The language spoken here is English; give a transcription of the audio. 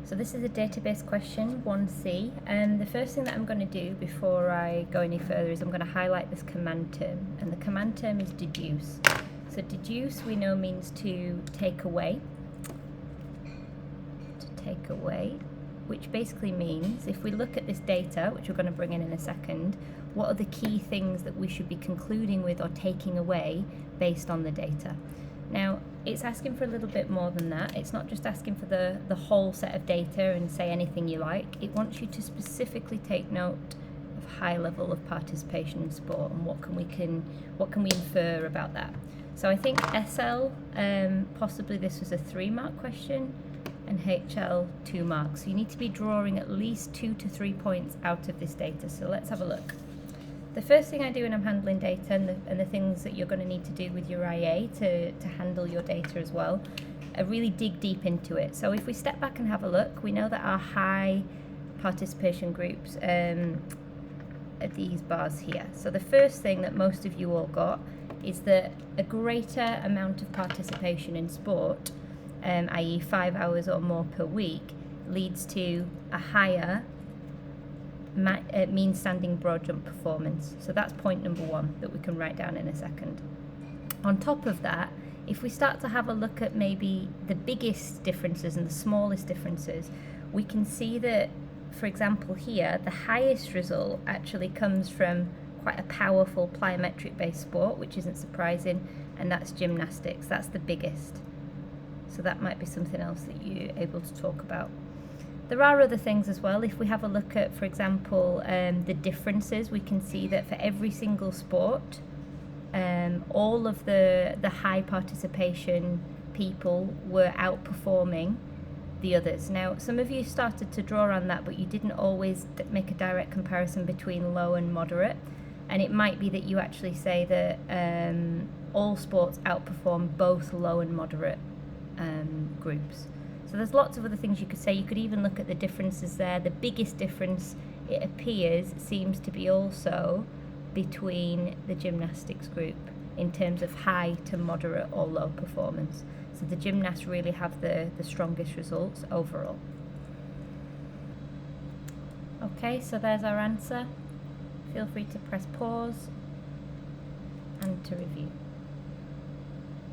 So this is a database question, 1C, and the first thing that I'm going to do before I go any further is I'm going to highlight this command term, and the command term is deduce. So deduce we know means to take away, which basically means if we look at this data, which we're going to bring in a second, what are the key things that we should be concluding with or taking away based on the data. Now, it's asking for a little bit more than that. It's not just asking for the whole set of data and say anything you like. It wants you to specifically take note of high level of participation in sport and what can we infer about that. So I think SL, possibly this was a 3-mark question, and HL 2 marks. So you need to be drawing at least 2 to 3 points out of this data. So let's have a look. The first thing I do when I'm handling data, and the things that you're going to need to do with your IA to handle your data as well, really dig deep into it. So if we step back and have a look, we know that our high participation groups are these bars here. So the first thing that most of you all got is that a greater amount of participation in sport, i.e. 5 hours or more per week, leads to a higher mean standing broad jump performance. So that's point number 1 that we can write down in a second. On top of that, if we start to have a look at maybe the biggest differences and the smallest differences, we can see that, for example here, the highest result actually comes from quite a powerful plyometric based sport, which isn't surprising, and that's gymnastics. That's the biggest. So that might be something else that you're able to talk about. There are other things as well. If we have a look at, for example, the differences, we can see that for every single sport, all of the high participation people were outperforming the others. Now, some of you started to draw on that, but you didn't always make a direct comparison between low and moderate. And it might be that you actually say that all sports outperform both low and moderate groups. So there's lots of other things you could say. You could even look at the differences there. The biggest difference, it appears, seems to be also between the gymnastics group in terms of high to moderate or low performance. So the gymnasts really have the strongest results overall. Okay, so there's our answer. Feel free to press pause and to review.